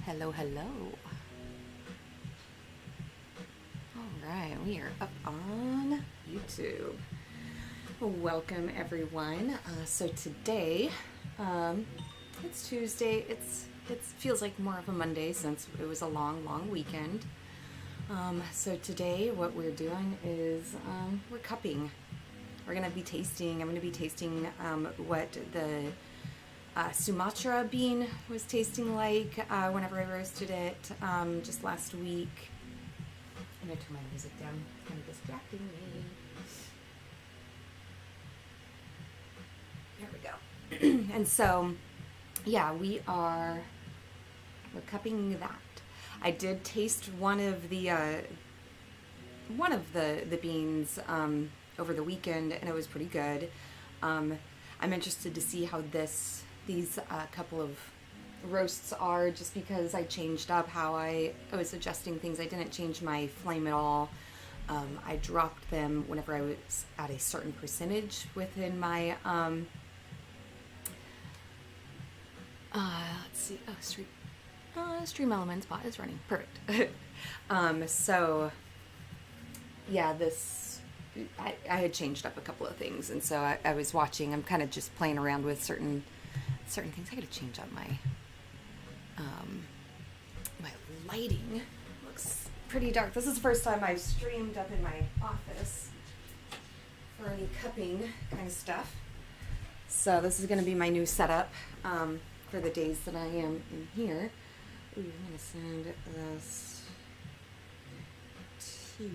Hello, hello. All right, we are up on YouTube. Welcome, everyone. So today, it's Tuesday. It feels like more of a Monday since it was a long weekend. So today, what we're doing is we're cupping. We're gonna be tasting. I'm gonna be tasting what the Sumatra bean was tasting like whenever I roasted it just last week. I'm gonna turn my music down, kind of distracting me. There we go. And so, yeah, we're cupping that. I did taste one of the beans over the weekend, and it was pretty good. I'm interested to see how these couple of roasts are, just because I changed up how I was adjusting things. I didn't change my flame at all. I dropped them whenever I was at a certain percentage within my let's see. Stream Elements bot is running. Perfect. So yeah, I had changed up a couple of things, and so I was watching. I'm kind of just playing around with certain things. I gotta change up my my lighting. Looks pretty dark. This is the first time I've streamed up in my office for any cupping kind of stuff. So this is gonna be my new setup for the days that I am in here. Ooh, I'm gonna send this to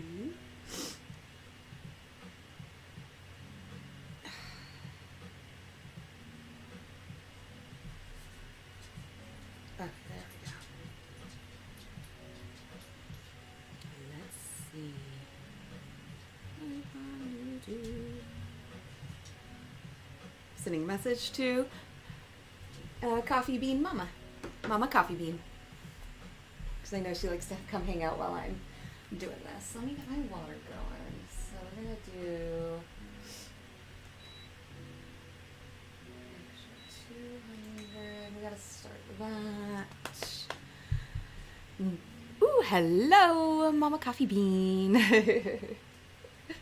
there we go. Let's see. Sending a message to Coffee Bean Mama. Mama Coffee Bean. Because I know she likes to come hang out while I'm doing this. Let me get my water going. So we're going to do 200. We got to start with that. Ooh, hello, Mama Coffee Bean.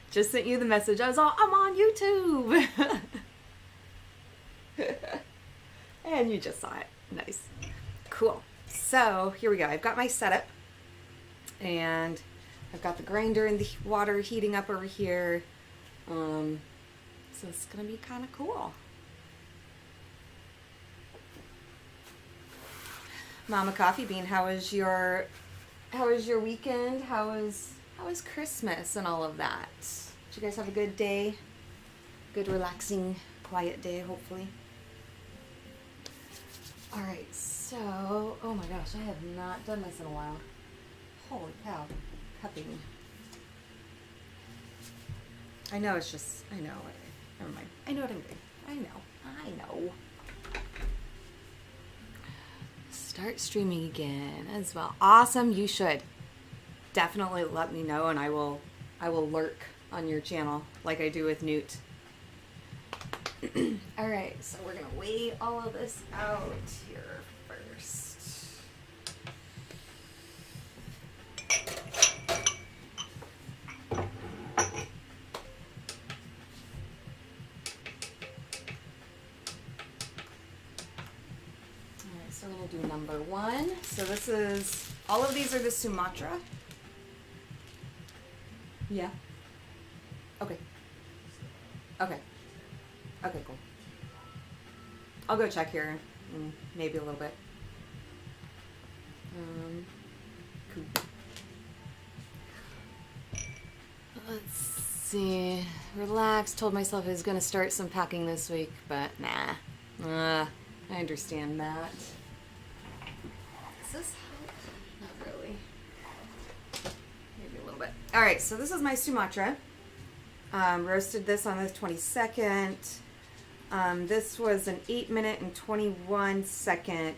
Just sent you the message. I was all, I'm on YouTube. And you just saw it. Nice. Cool. So here we go. I've got my setup, and I've got the grinder and the water heating up over here. So it's gonna be kind of cool. Mama Coffee Bean, how was your weekend? How was Christmas and all of that? Did you guys have a good day? Good, relaxing, quiet day, hopefully. All right, so, oh my gosh, I have not done this in a while. Holy cow, cupping. I know it's just, I know, never mind. I know what I'm doing. I know. Start streaming again as well. Awesome, you should. Definitely let me know, and I will lurk on your channel like I do with Newt. All right, so we're gonna weigh all of this out here first. All right, so we're gonna do number 1. So this is, all of these are the Sumatra. Yeah. Okay. Okay, cool. I'll go check here in maybe a little bit. Cool. Let's see. Relax. Told myself I was going to start some packing this week, but nah. I understand that. Does this help? Not really. Maybe a little bit. All right, so this is my Sumatra. Roasted this on the 22nd. This was an 8-minute and 21-second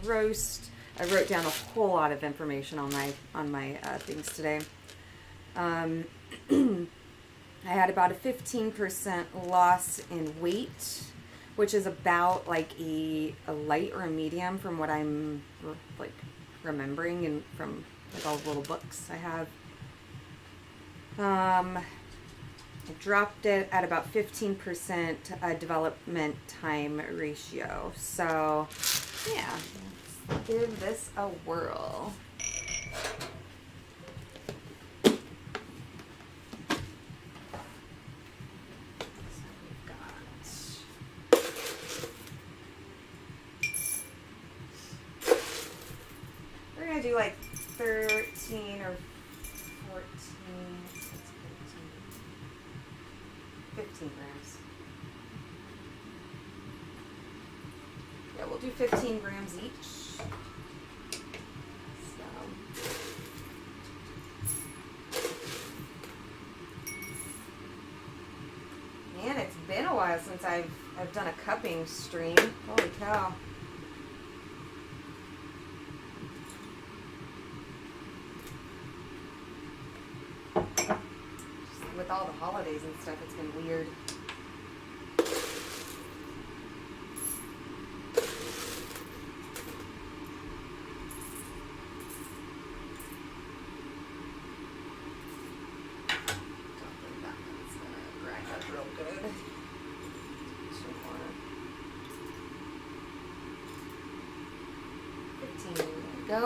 roast. I wrote down a whole lot of information on my things today. I had about a 15% loss in weight, which is about like a light or a medium from what I'm like remembering and from like all the little books I have. I dropped it at about 15% development time ratio. So, yeah, let's give this a whirl. We're going to do like 13 or 14, 15 grams. Yeah, we'll do 15 grams each. So, man, it's been a while since I've done a cupping stream. Holy cow. With all the holidays and stuff, it's been weird. Don't think that one's gonna grind up real good. Two more. 15, there we go.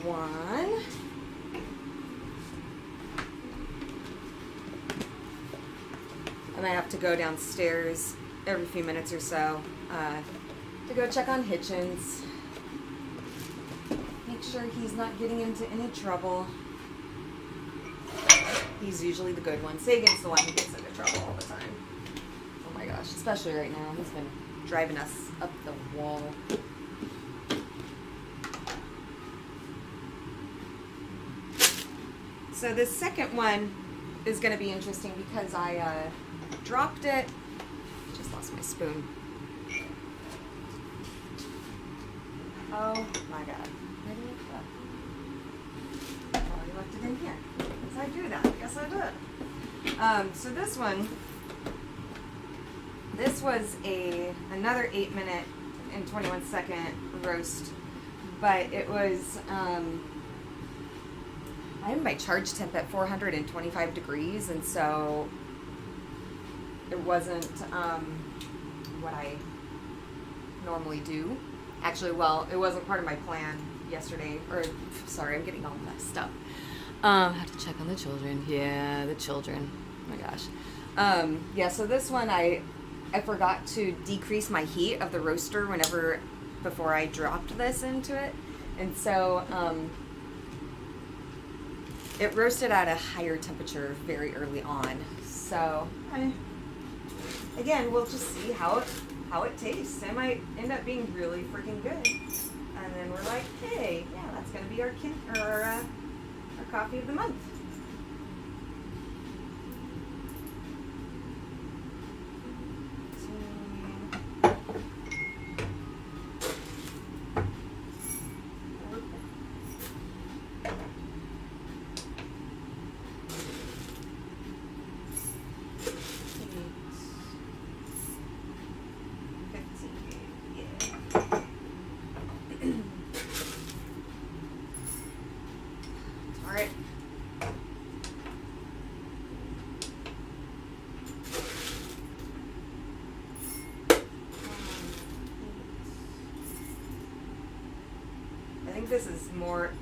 One. And I have to go downstairs every few minutes or so to go check on Hitchens. Make sure he's not getting into any trouble. He's usually the good one. Sagan's the one who gets into trouble all the time. Oh my gosh, especially right now. He's been driving us up the wall. So this second one is going to be interesting because I dropped it. Just lost my spoon. Oh my god. Where did it go? Oh, I left it in here. Yes, I do that. Yes, I did. So this one, this was another 8-minute and 21-second roast, but it was... I have my charge temp at 425 degrees, and so it wasn't what I normally do. Actually, well, it wasn't part of my plan yesterday. Or, sorry, I'm getting all messed up. I have to check on the children. Yeah, the children. Oh my gosh. Yeah, so this one, I forgot to decrease my heat of the roaster before I dropped this into it. And so... it roasted at a higher temperature very early on. So, again, we'll just see how it tastes. It might end up being really freaking good. And then we're like, hey, yeah, that's going to be our coffee of the month. This is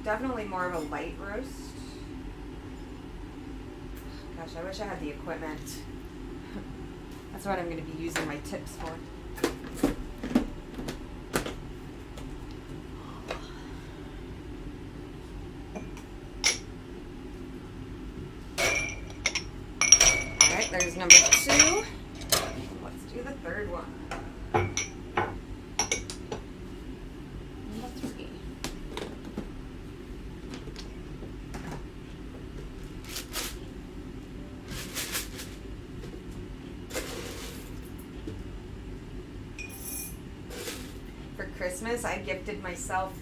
definitely more of a light roast. Gosh, I wish I had the equipment. That's what I'm going to be using my tips for. All right, there's number 2. Let's do the third one. Christmas, I gifted myself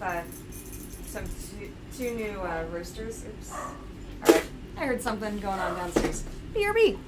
two new roasters. Oops. All right, I heard something going on downstairs. BRB.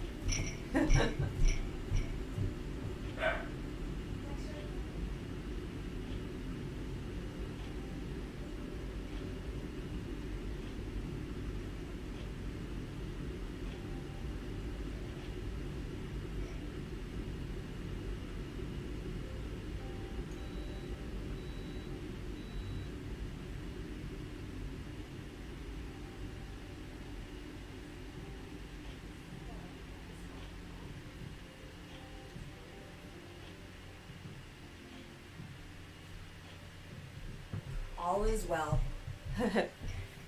All is well.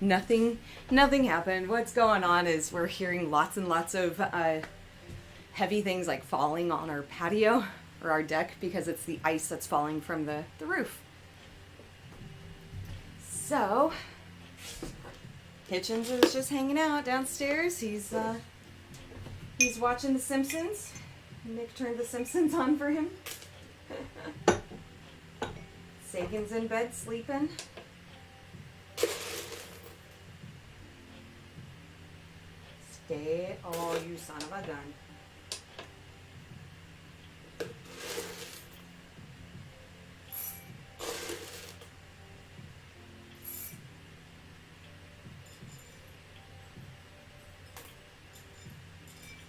Nothing happened. What's going on is we're hearing lots and lots of heavy things like falling on our patio or our deck because it's the ice that's falling from the roof. So, Hitchens is just hanging out downstairs. He's watching The Simpsons. Nick turned The Simpsons on for him. Sagan's in bed sleeping. Stay, oh, you son of a gun.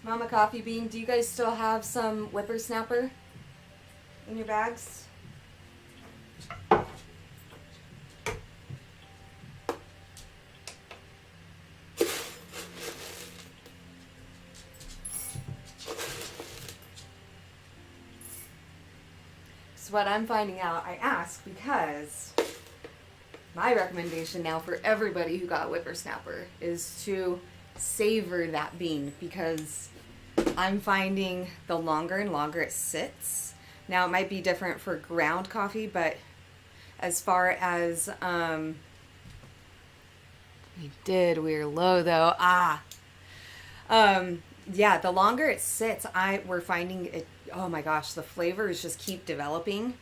Mama Coffee Bean, do you guys still have some whippersnapper in your bags? So what I'm finding out, I ask because my recommendation now for everybody who got whippersnapper is to savor that bean, because I'm finding the longer and longer it sits. Now it might be different for ground coffee, but as far as we're low though. Yeah, the longer it sits, we're finding it, oh my gosh, the flavors just keep developing.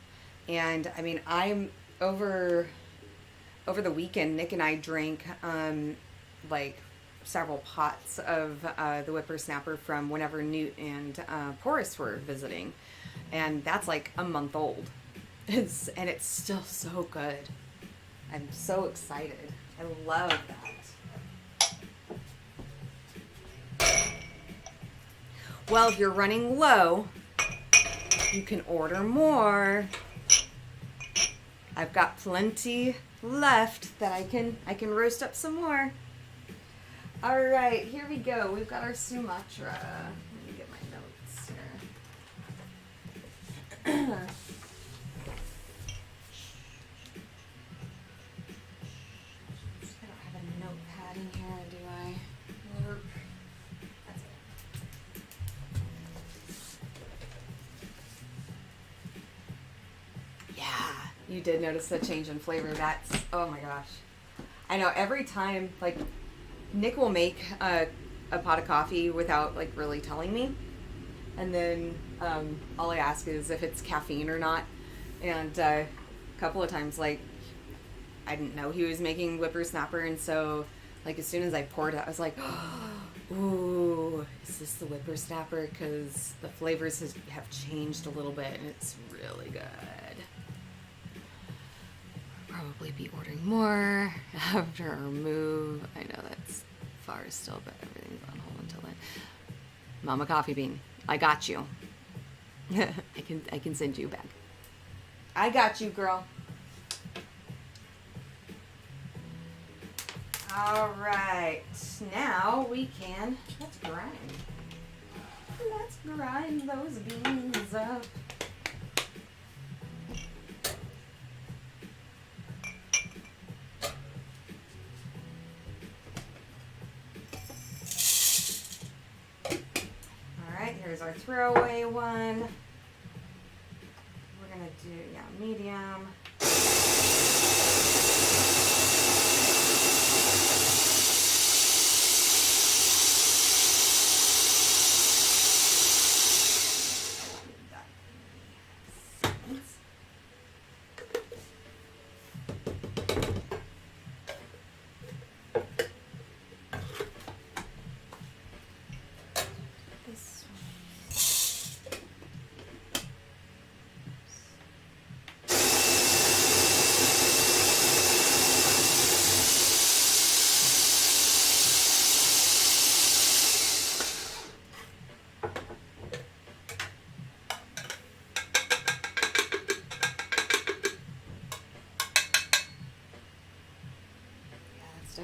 And I mean, I'm over the weekend, Nick and I drank like several pots of the whippersnapper from whenever Newt and Porus were visiting, and that's like a month old. It's still so good. I'm so excited. I love that. Well, if you're running low, you can order more. I've got plenty left that I can roast up some more. All right, here we go. We've got our Sumatra. Let me get my notes here. I don't have a notepad in here, do I? Nope. That's it. Yeah, you did notice the change in flavor. That's, oh my gosh. I know every time, like, Nick will make a pot of coffee without like really telling me, and then all I ask is if it's caffeine or not. And a couple of times, like, I didn't know he was making whippersnapper, and so like as soon as I poured it, I was like, ooh, is this the whippersnapper? Because the flavors have changed a little bit, and it's really good. Probably be ordering more after our move. I know that's far still, but everything's on hold until then. Mama Coffee Bean, I got you. I can send you back. I got you, girl. All right, now let's grind. Let's grind those beans up. Here's our throwaway one. We're gonna do, medium. This one.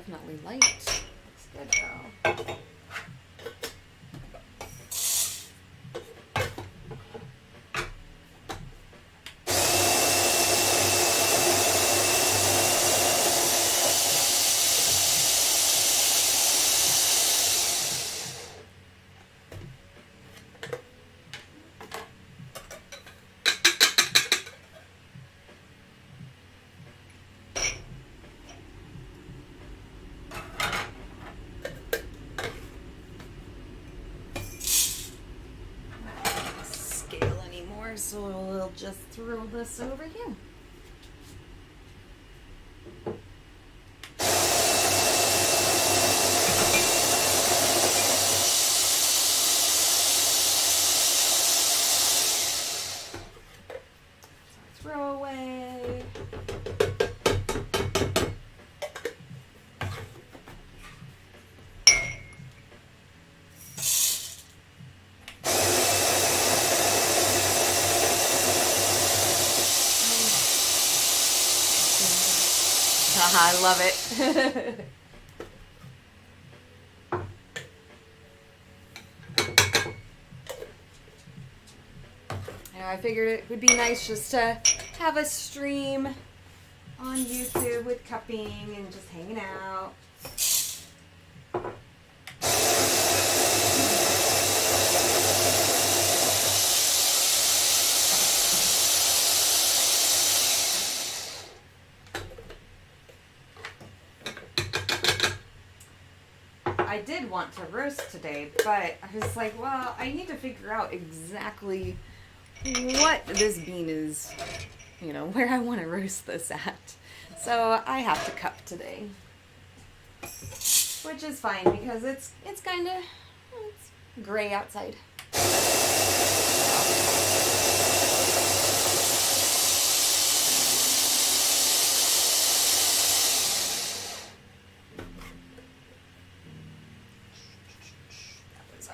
definitely light. Looks good though. So we'll just throw this over here. So throw away. I love it. I figured it would be nice just to have a stream on YouTube with cupping and just hanging out. I did want to roast today, but I was like, well, I need to figure out exactly what this bean is, you know, where I want to roast this at. So I have to cup today, which is fine because it's kind of gray outside.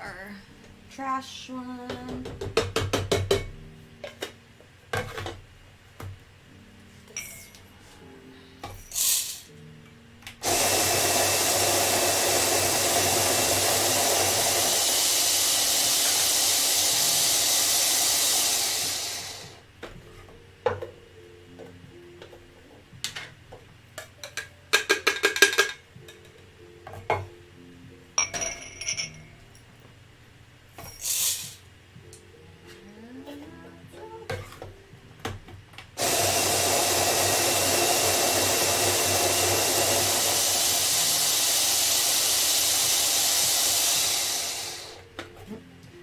Our trash one.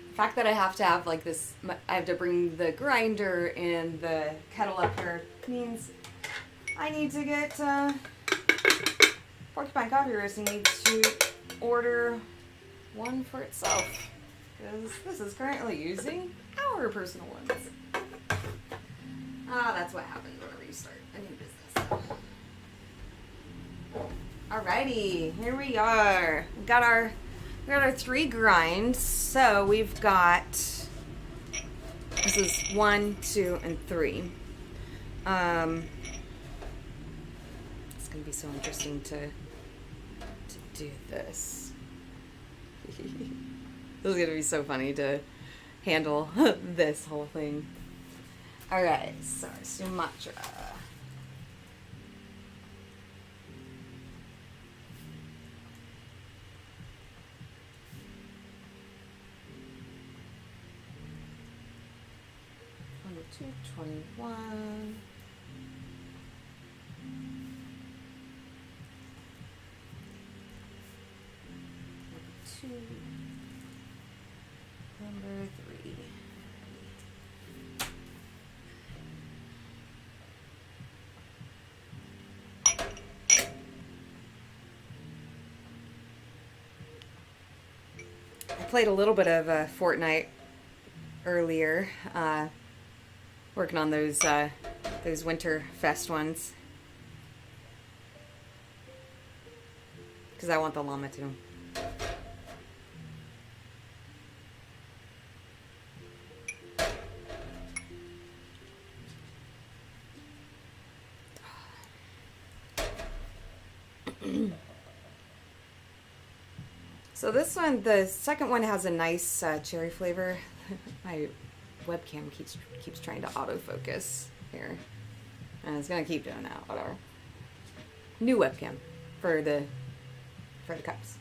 The fact that I have to have like this, I have to bring the grinder and the kettle up here means I need to get Porcupine Coffee Roasting needs to order one for itself because this is currently using our personal ones. That's what happens whenever you start a new business. Alrighty, here we are. We got our 3 grinds. So we've got, this is 1, 2, and 3. It's gonna be so interesting to do this. This is gonna be so funny to handle this whole thing. All right, so Sumatra. Two 21. Two. Number 3. I played a little bit of Fortnite earlier. Working on those Winter Fest ones. Because I want the llama too. So this one, the second one has a nice cherry flavor. My webcam keeps trying to autofocus here. And it's gonna keep doing that, whatever. New webcam for the cups.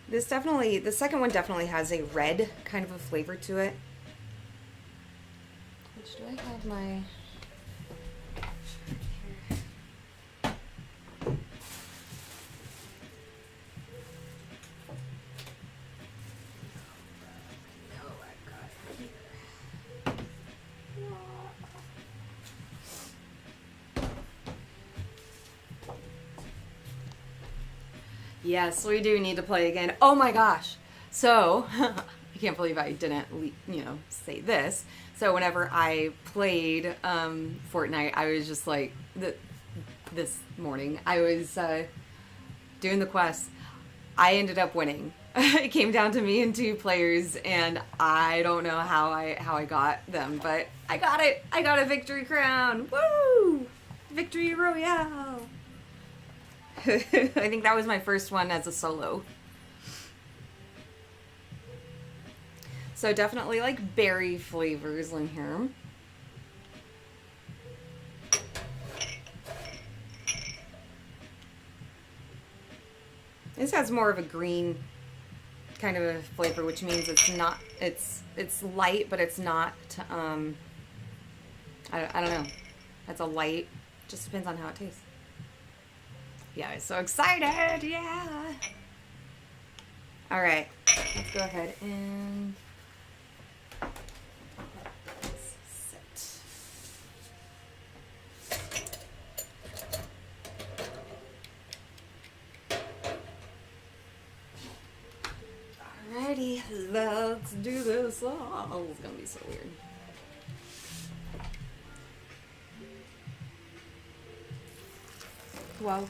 The second one definitely has a red kind of a flavor to it. Which do I have my... Yes, we do need to play again. Oh my gosh. So, I can't believe I didn't, say this. So whenever I played Fortnite, I was just like, this morning, I was doing the quest. I ended up winning. It came down to me and 2 players, and I don't know how I got them, but I got it. I got a victory crown. Woo! Victory Royale. I think that was my first one as a solo. So definitely like berry flavors in here. This has more of a green kind of a flavor, which means it's light, but it's not I don't know. It's a light, just depends on how it tastes. Yeah, I'm so excited! Yeah! Alright, let's go ahead and sit. Alrighty, let's do this. Oh, it's gonna be so weird. Well,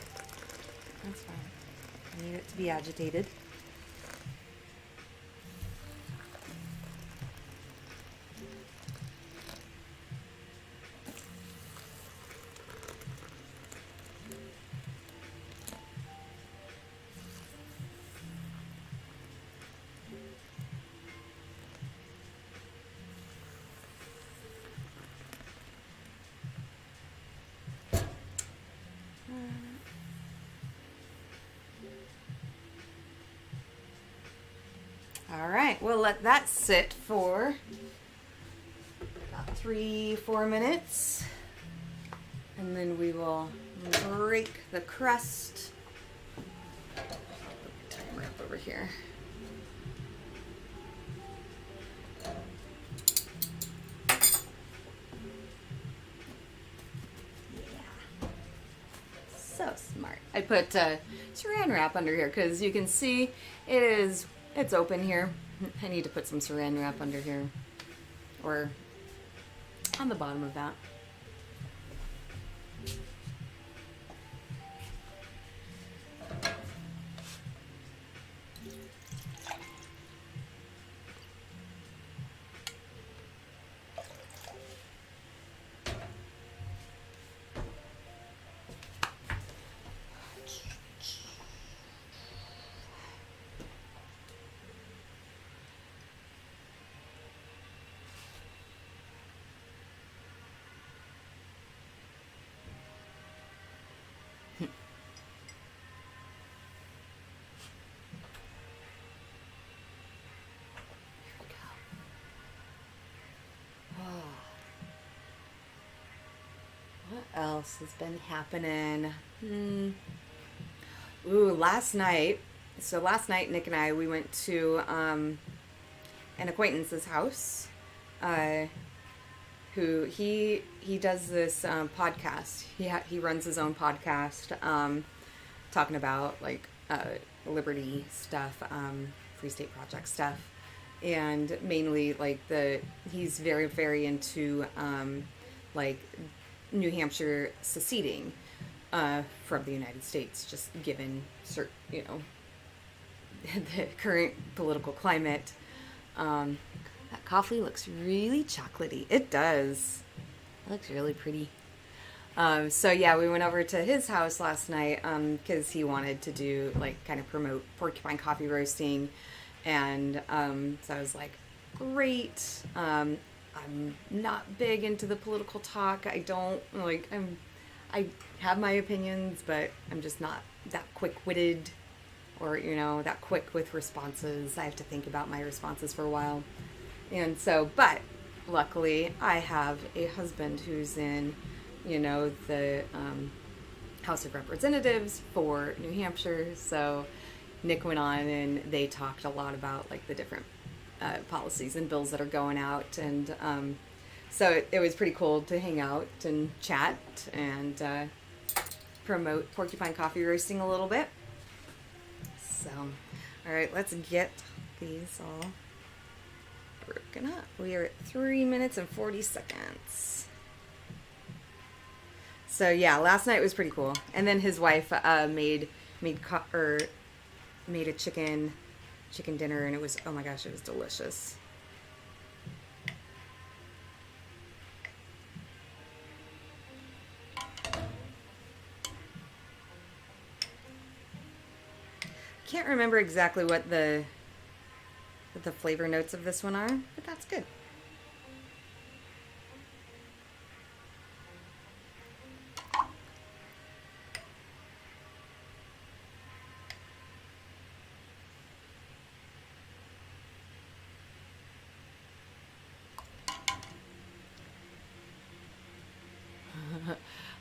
that's fine. I need it to be agitated. All right, we'll let that sit for about 3-4 minutes, and then we will break the crust. Time wrap over here. Yeah, so smart. I put saran wrap under here because you can see it's open here. I need to put some saran wrap under here or on the bottom of that. What else has been happening? Ooh, last night, Nick and I, we went to an acquaintance's house, who he does this podcast. He runs his own podcast, talking about like liberty stuff, Free State Project stuff, and mainly like he's very, very into like New Hampshire seceding from the United States, just given certain, the current political climate. That coffee looks really chocolatey. It does. It looks really pretty. So yeah, we went over to his house last night because he wanted to do like kind of promote porcupine coffee roasting, and so I was like, great. I'm not big into the political talk. I don't like. I have my opinions, but I'm just not that quick-witted, or that quick with responses. I have to think about my responses for a while, and so, but luckily, I have a husband who's in the House of Representatives for New Hampshire. So Nick went on and they talked a lot about like the different policies and bills that are going out. And so it was pretty cool to hang out and chat and promote porcupine coffee roasting a little bit. So, all right, let's get these all broken up. We are at 3 minutes and 40 seconds. So yeah, last night was pretty cool. And then his wife made a chicken dinner, and it was, oh my gosh, it was delicious. Can't remember exactly what the flavor notes of this one are, but that's good.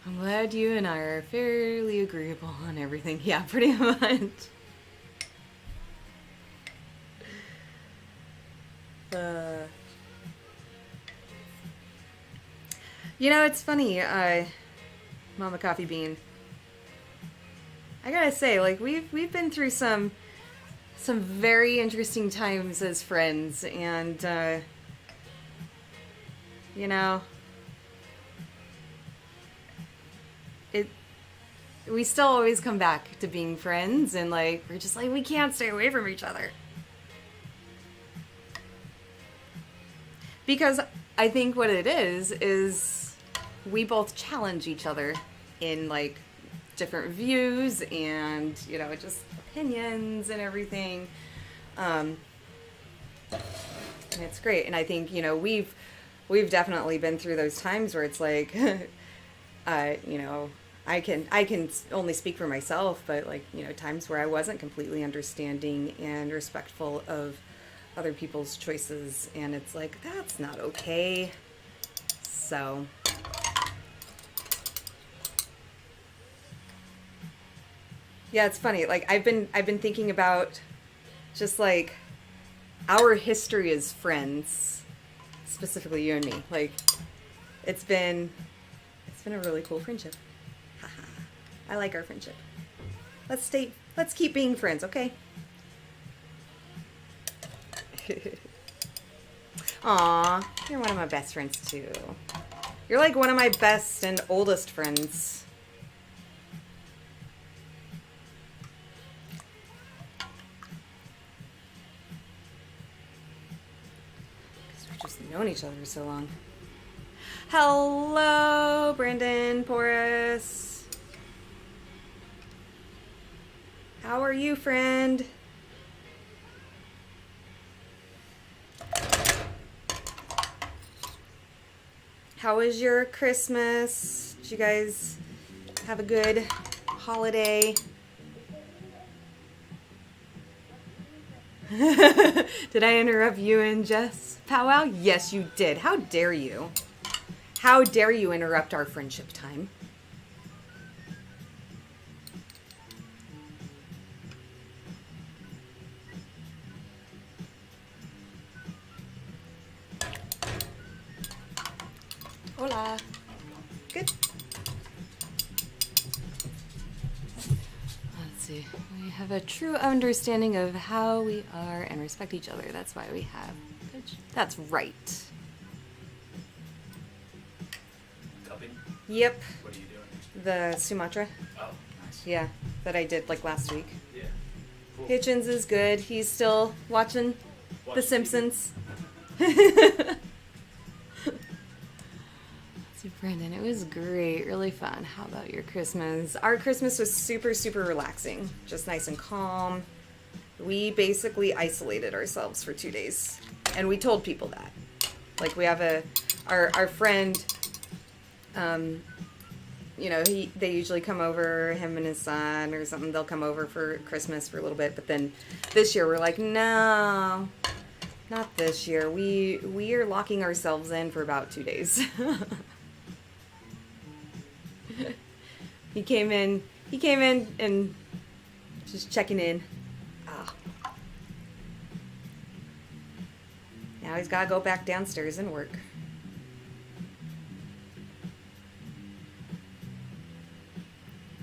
I'm glad you and I are fairly agreeable on everything. Yeah, pretty much. It's funny, Mama Coffee Bean. I gotta say, like, we've been through some very interesting times as friends, and we still always come back to being friends, and like we're just like, we can't stay away from each other. Because I think what it is we both challenge each other in like different views and just opinions and everything. And it's great. And I think we've definitely been through those times where it's like I can only speak for myself, but like times where I wasn't completely understanding and respectful of other people's choices, and it's like, that's not okay. So yeah, it's funny, like I've been thinking about just like our history as friends, specifically you and me. Like it's been a really cool friendship. I like our friendship. Let's keep being friends, okay? Aw, you're one of my best friends too. You're like one of my best and oldest friends. Because we've just known each other so long. Hello, Brandon Porras. How are you, friend? How was your Christmas? Did you guys have a good holiday? Did I interrupt you and Jess powwow? Yes, you did. How dare you? How dare you interrupt our friendship time? Hola. Good. Let's see. We have a true understanding of how we are and respect each other. That's why we have. That's right. Cupping? Yep. What are you doing? The Sumatra. Oh, nice. Yeah, that I did like last week. Yeah. Cool. Hitchens is good. He's still watching The Watching Simpsons. Brendan, it was great. Really fun. How about your Christmas? Our Christmas was super, super relaxing. Just nice and calm. We basically isolated ourselves for 2 days. And we told people that. Like, we have our friend, they usually come over, him and his son or something. They'll come over for Christmas for a little bit. But then this year we're like, no, not this year. We are locking ourselves in for about 2 days. He came in and just checking in. Ah. Now he's got to go back downstairs and work.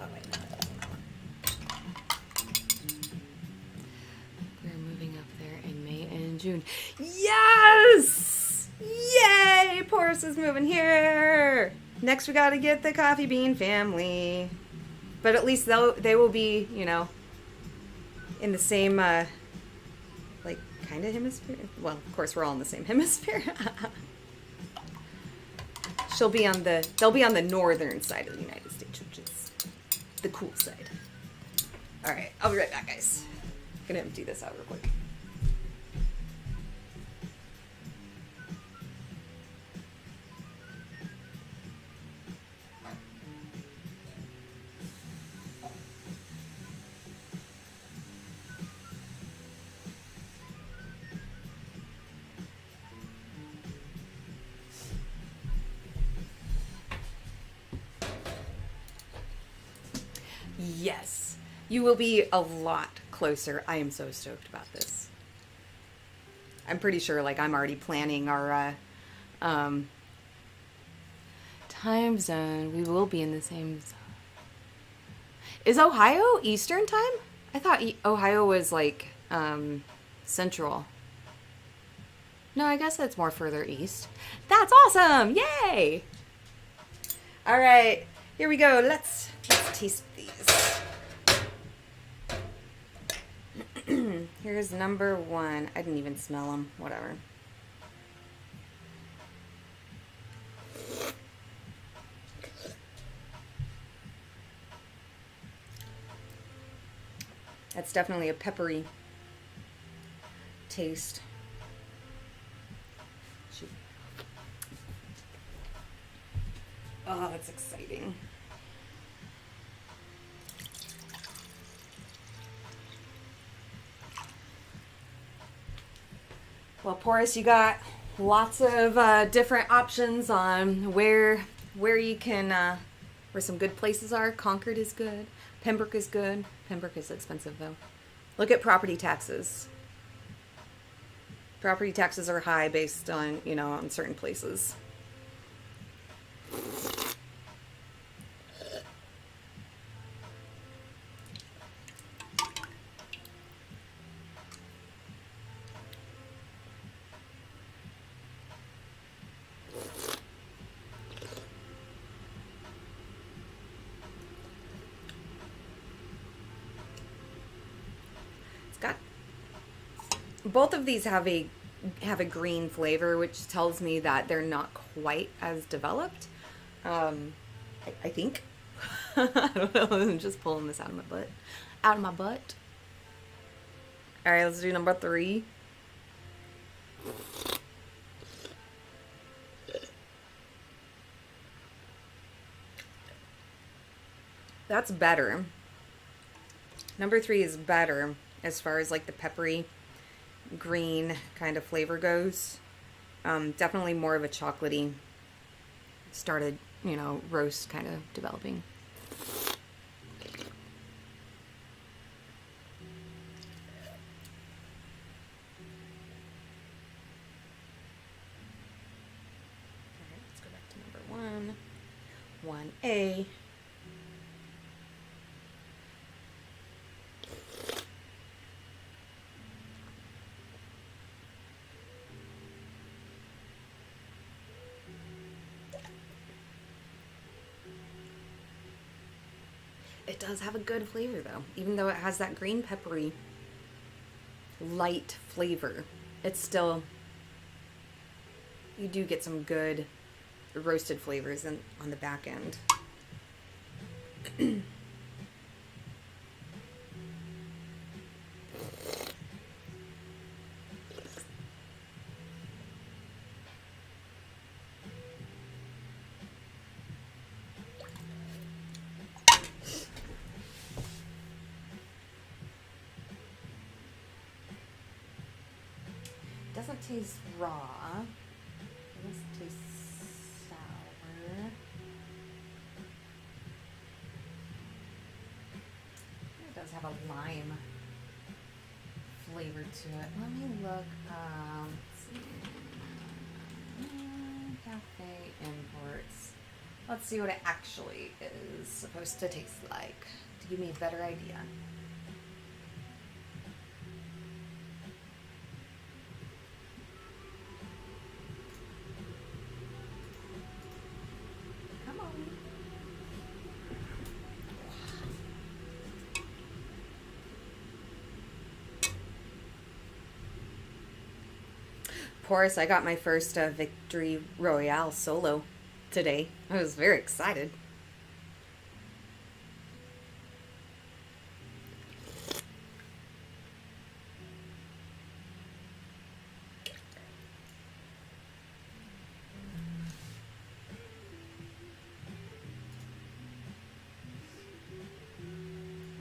Oh, wait, no, that doesn't matter. We're moving up there in May and June. Yes! Yay! Porus is moving here. Next we got to get the Coffee Bean family. But at least they will be, in the same, kind of hemisphere. Well, of course, we're all in the same hemisphere. They'll be on the northern side of the United States, which is the cool side. All right, I'll be right back, guys. I'm gonna empty this out real quick. Yes, you will be a lot closer. I am so stoked about this. I'm pretty sure, I'm already planning our time zone. We will be in the same zone. Is Ohio Eastern time? I thought Ohio was Central. No, I guess that's more further east. That's awesome! Yay! All right, here we go. Let's taste these. Here's number 1. I didn't even smell them. Whatever. That's definitely a peppery taste. Oh, that's exciting. Well, Porus, you got lots of different options on where you can, where some good places are. Concord is good. Pembroke is good. Pembroke is expensive, though. Look at property taxes. Property taxes are high based on, on certain places. Both of these have a green flavor, which tells me that they're not quite as developed. I think. I don't know. I'm just pulling this out of my butt. Out of my butt. All right, let's do number 3. That's better. Number 3 is better as far as the peppery green kind of flavor goes. Definitely more of a chocolatey started, roast kind of developing. Alright, let's go back to number 1. 1A. It does have a good flavor, though. Even though it has that green peppery light flavor, it's still, you do get some good roasted flavors on the back end. Doesn't taste raw. It does taste sour. It does have a lime flavor to it. Let me look. Let's see. Cafe imports. Let's see what it actually is supposed to taste like to give me a better idea. Come on. Porous, I got my first Victory Royale solo today. I was very excited.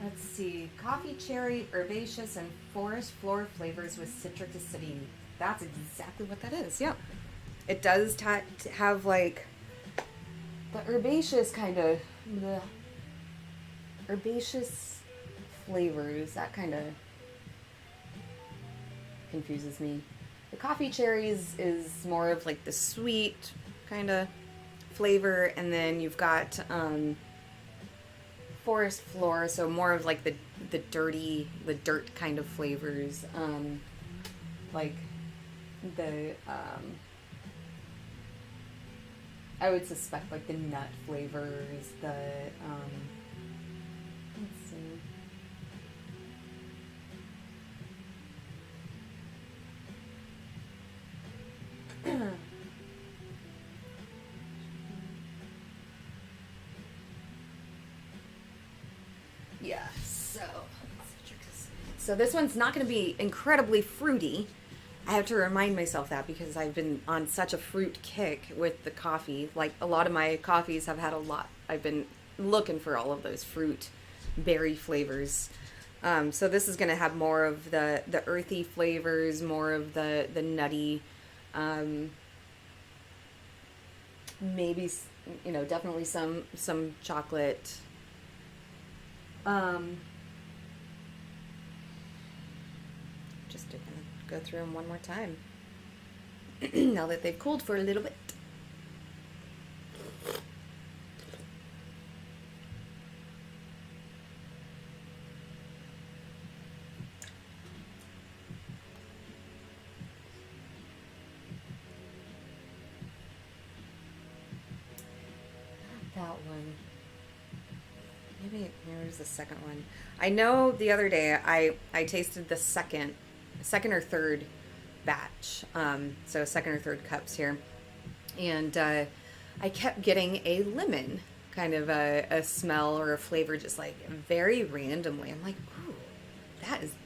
Let's see. Coffee, cherry, herbaceous, and forest floor flavors with citric acidity. That's exactly what that is. Yep. It does have like the herbaceous kind of the herbaceous flavors. That kind of confuses me. The coffee cherries is more of like the sweet kind of flavor, and then you've got forest floor, so more of like the dirt kind of flavors, like the I would suspect like the nut flavors, the let's see. Yeah, so this one's not going to be incredibly fruity. I have to remind myself that because I've been on such a fruit kick with the coffee. Like a lot of my coffees have had a lot. I've been looking for all of those fruit, berry flavors. So this is going to have more of the earthy flavors, more of the nutty, maybe, you know, definitely some chocolate. Just to kind of go through them one more time now that they've cooled for a little bit. That one. Maybe here's the second one. I know the other day I tasted the second or third batch, so second or third cups here, and I kept getting a lemon kind of a smell or a flavor, just like very randomly. I'm like, ooh,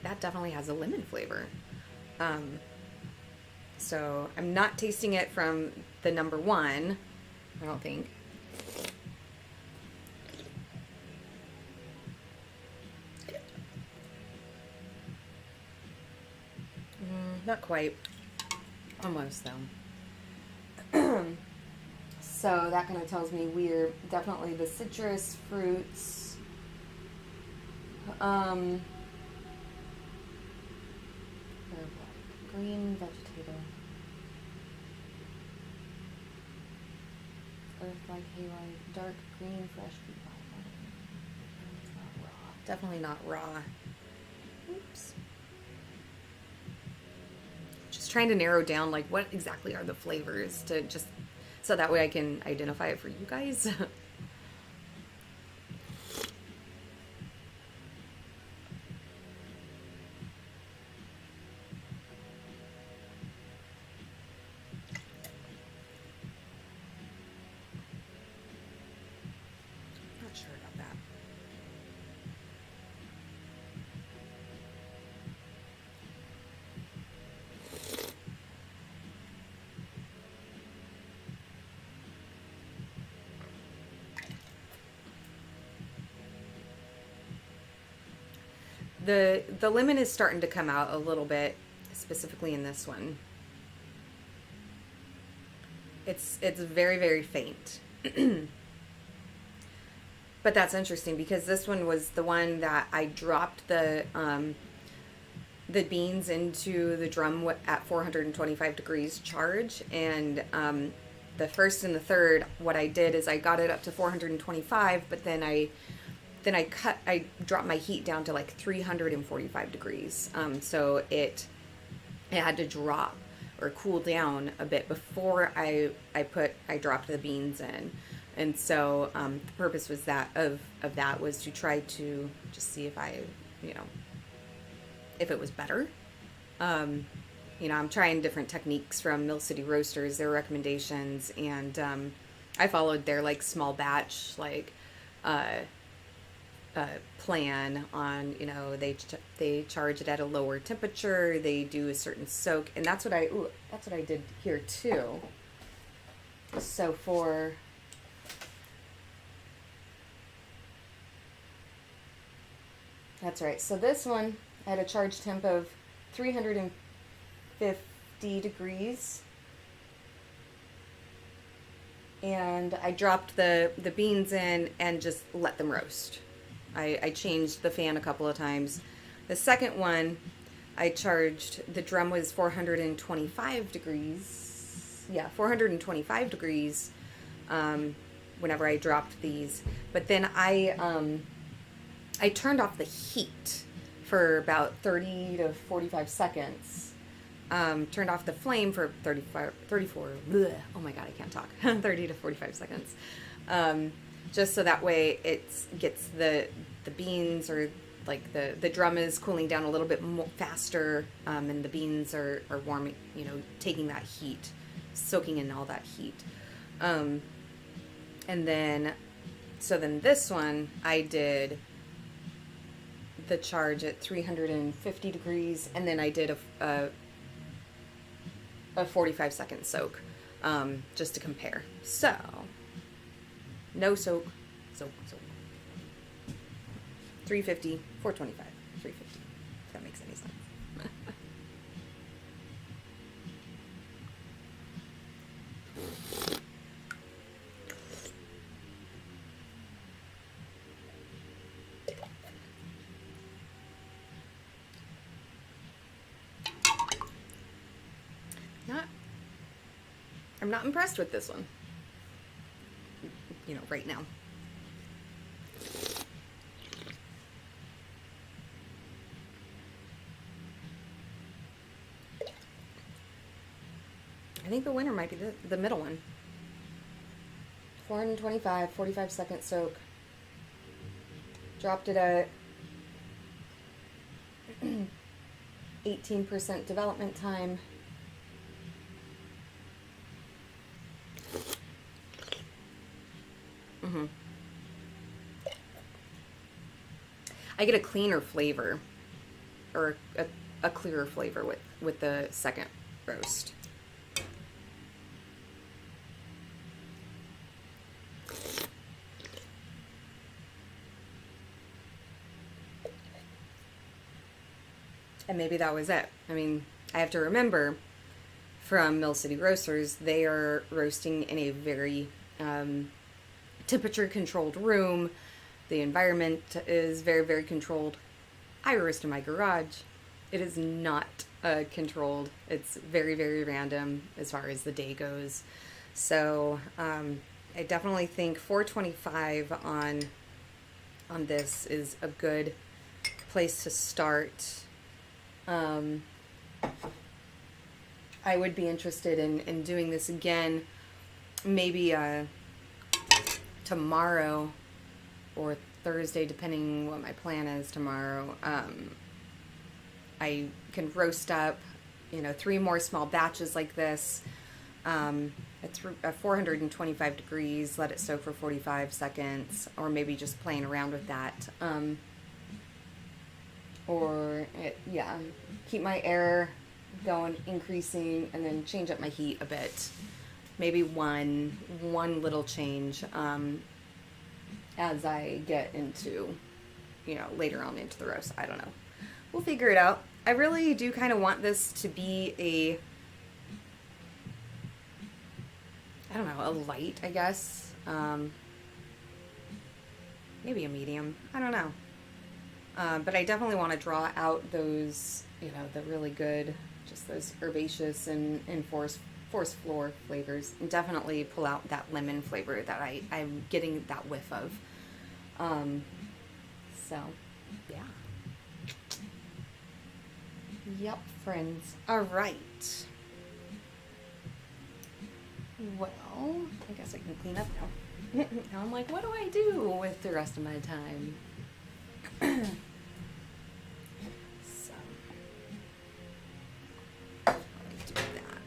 that definitely has a lemon flavor. So I'm not tasting it from the number one, I don't think. Not quite. Almost, though. So that kind of tells me we're definitely the citrus fruits. Green vegetative. Earth-like halide, dark green, fresh pea. It's not raw. Definitely not raw. Oops. Just trying to narrow down like what exactly are the flavors to just so that way I can identify it for you guys. not sure about that. The lemon is starting to come out a little bit, specifically in this one. It's very, very faint. But that's interesting because this one was the one that I dropped the beans into the drum at 425 degrees charge, and the first and the third, what I did is I got it up to 425, but then I dropped my heat down to like 345 degrees. So it had to drop or cool down a bit before I dropped the beans in. And so the purpose was that was to try to just see if if it was better. I'm trying different techniques from Mill City Roasters, their recommendations, and I followed their like small batch plan on, they charge it at a lower temperature, they do a certain soak, and that's what I did here too. So that's right. So this one I had a charge temp of 350 degrees. And I dropped the beans in and just let them roast. I changed the fan a couple of times. The second one, I charged, the drum was 425 degrees. Yeah, 425 degrees whenever I dropped these. But then I turned off the heat for about 30 to 45 seconds. Turned off the flame for 34, bleh, oh my god, I can't talk, 30 to 45 seconds. Just so that way it gets the beans, or like the drum is cooling down a little bit more faster, and the beans are warming, taking that heat, soaking in all that heat. And then this one, I did the charge at 350 degrees, and then I did a 45-second soak, just to compare. So, no soak, soak. 350, 425, 350, if that makes any sense. I'm not impressed with this one, right now. I think the winner might be the middle one. 425, 45-second soak. Dropped it at 18% development time. I get a cleaner flavor, or a clearer flavor with the second roast. And maybe that was it. I mean, I have to remember, from Mill City Roasters, they are roasting in a very temperature controlled room. The environment is very, very controlled. I roast in my garage. It is not controlled. It's very, very random as far as the day goes. So I definitely think 425 on this is a good place to start. I would be interested in doing this again, maybe tomorrow or Thursday, depending what my plan is tomorrow. I can roast up, 3 more small batches like this, It's 425 degrees, let it soak for 45 seconds, or maybe just playing around with that. Yeah, keep my air going, increasing, and then change up my heat a bit. Maybe one little change as I get into, later on into the roast. I don't know. We'll figure it out. I really do kind of want this to be a light, I guess. Maybe a medium. I don't know. But I definitely want to draw out those, the really good, just those herbaceous and forest floor flavors. And definitely pull out that lemon flavor that I'm getting that whiff of. So, yeah. Yep, friends. All right. Well, I guess I can clean up now. Now I'm like, what do I do with the rest of my time? So, I'll do that.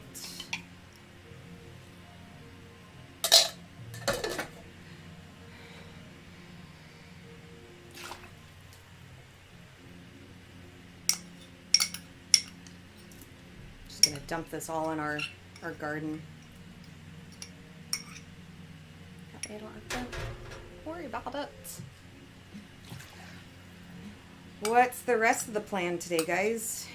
Just gonna dump this all in our garden. I don't have to worry about it. What's the rest of the plan today, guys?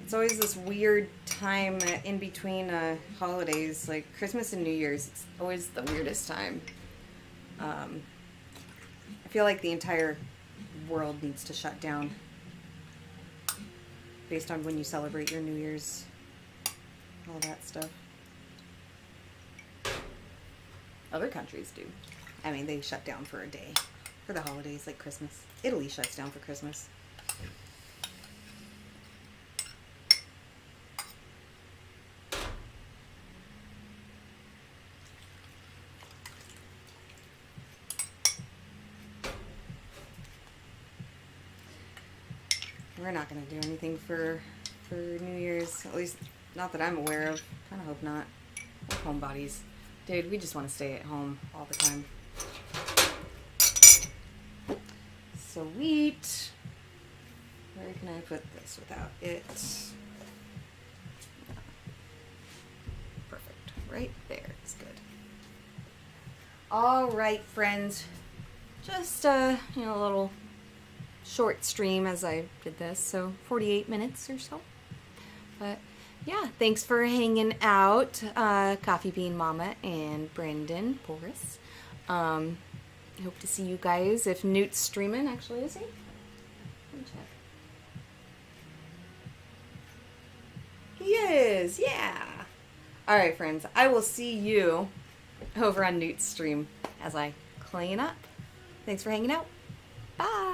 It's always this weird time in between holidays, like Christmas and New Year's. It's always the weirdest time. I feel like the entire world needs to shut down based on when you celebrate your New Year's, all that stuff. Other countries do. I mean, they shut down for a day for the holidays, like Christmas. Italy shuts down for Christmas. We're not going to do anything for New Year's, at least not that I'm aware of. Kind of hope not. We're homebodies. Dude, we just want to stay at home all the time. Sweet. Where can I put this without it? Perfect. Right there is good. All right, friends. Just a little short stream as I did this, so 48 minutes or so. But yeah, thanks for hanging out, Coffee Bean Mama and Brendan Porras. I hope to see you guys. If Newt's streaming, actually, is he? Let me check. He is, yeah. All right, friends. I will see you over on Newt's stream as I clean up. Thanks for hanging out. Bye.